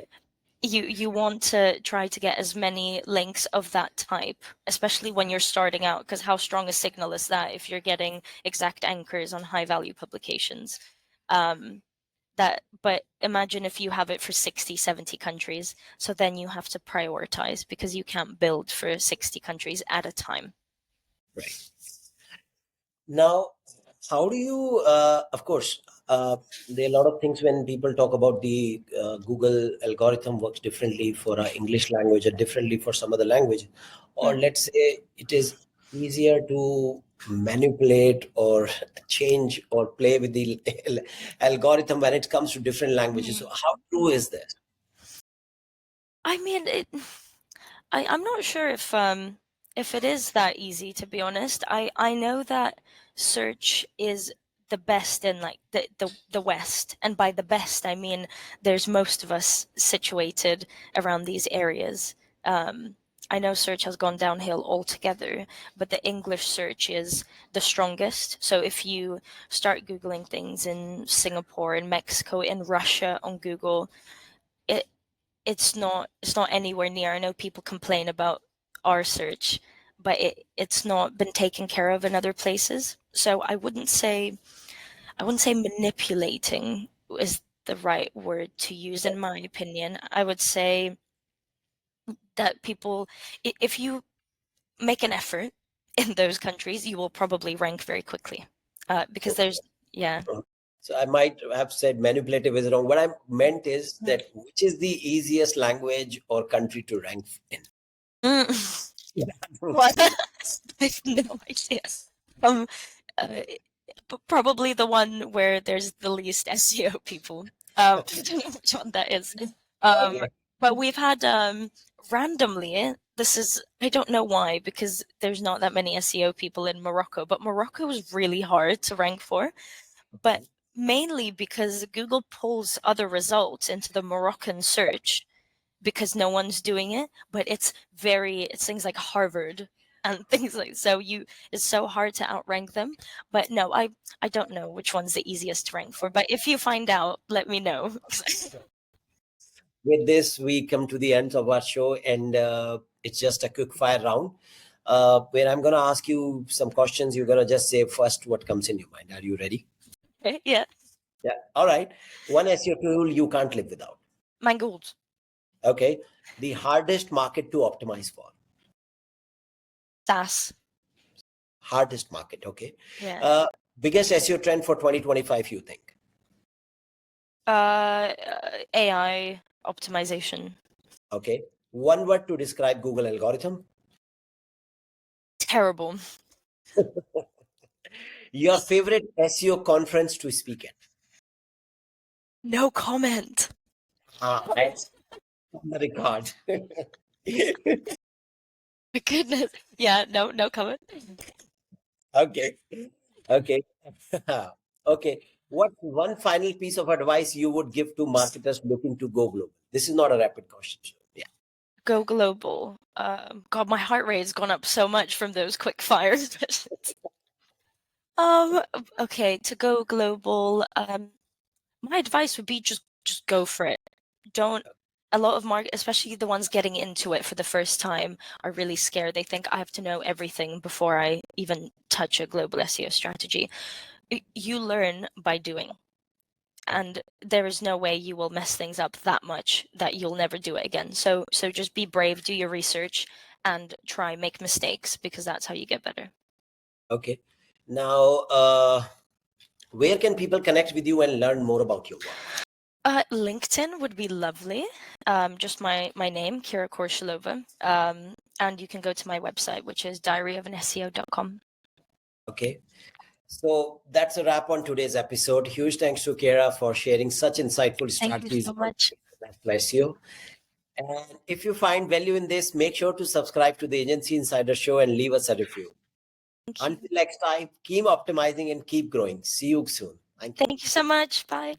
Speaker 2: want to try to get as many links of that type, especially when you're starting out, because how strong a signal is that if you're getting exact anchors on high value publications? But imagine if you have it for 60, 70 countries. So then you have to prioritize because you can't build for 60 countries at a time.
Speaker 1: Right. Now, how do you, of course, there are a lot of things when people talk about the Google algorithm works differently for English language and differently for some other language. Or
Speaker 2: Mm.
Speaker 1: let's say it is easier to manipulate or change or play with the algorithm when it comes to different languages. So
Speaker 2: Mm.
Speaker 1: how true is this?
Speaker 2: I mean, I'm not sure if it is that easy, to be honest. I know that search is the best in like the West, and by the best I mean there's most of us situated around these areas. I know search has gone downhill altogether, but the English search is the strongest. So if you start Googling things in Singapore, in Mexico, in Russia on Google, it it's not anywhere near. I know people complain about our search, but it's not been taken care of in other places. So I wouldn't say manipulating is the right word to use in my opinion. I would say that people, if you make an effort in those countries, you will probably rank very quickly. Because
Speaker 1: Okay.
Speaker 2: there's yeah.
Speaker 1: So I might have said manipulative is wrong. What I meant is
Speaker 2: Mm.
Speaker 1: that which is the easiest language or country to rank in?
Speaker 2: Mm.
Speaker 1: Yeah.
Speaker 2: What? I have no idea. Um, uh, probably the one where there's the least SEO people. I don't know which one that is.
Speaker 1: Okay.
Speaker 2: But we've had randomly, this is, I don't know why, because there's not that many SEO people in Morocco, but Morocco is really hard to rank for. But mainly because Google pulls other results into the Moroccan search because no one's doing it, but it's things like Harvard and things like so you it's so hard to outrank them. But no, I don't know which one's the easiest to rank for. But if you find out, let me know.
Speaker 1: With this, we come to the end of our show, and it's just a quick fire round where I'm going to ask you some questions. You're going to just say first what comes in your mind. Are you ready?
Speaker 2: Yeah.
Speaker 1: Yeah. All right. One SEO tool you can't live without.
Speaker 2: Mangold.
Speaker 1: Okay. The hardest market to optimize for.
Speaker 2: SAS.
Speaker 1: Hardest market. Okay.
Speaker 2: Yeah.
Speaker 1: Uh, Biggest SEO trend for 2025, you think?
Speaker 2: AI optimization.
Speaker 1: Okay. One word to describe Google algorithm.
Speaker 2: Terrible.
Speaker 1: Your favorite SEO conference to speak at.
Speaker 2: No comment.
Speaker 1: That's on the record.
Speaker 2: My goodness. Yeah, no comment.
Speaker 1: Okay. Okay. Okay. What one final piece of advice you would give to marketers looking to go global? This is not a rapid question. Yeah.
Speaker 2: Go global. God, my heart rate has gone up so much from those quick fires. um, okay, to go global, my advice would be just go for it. Don't A lot of especially the ones getting into it for the first time, are really scared. They think I have to know everything before I even touch a global SEO strategy. You learn by doing, and there is no way you will mess things up that much that you'll never do it again. So just be brave, do your research, and try make mistakes, because that's how you get better.
Speaker 1: Okay. Now, where can people connect with you and learn more about your work?
Speaker 2: LinkedIn would be lovely. Just my name, Kira Khoroshilova. And you can go to my website, which is diaryofanseo.com.
Speaker 1: Okay. So that's a wrap on today's episode. Huge thanks to Kira for sharing such insightful
Speaker 2: Thank you
Speaker 1: strategies
Speaker 2: so
Speaker 1: on
Speaker 2: much.
Speaker 1: international SEO. And if you find value in this, make sure to subscribe to the Agency Insider Show and leave us a review.
Speaker 2: Thank you.
Speaker 1: Until next time, keep optimizing and keep growing. See you soon. Thank you.
Speaker 2: Thank you so much. Bye.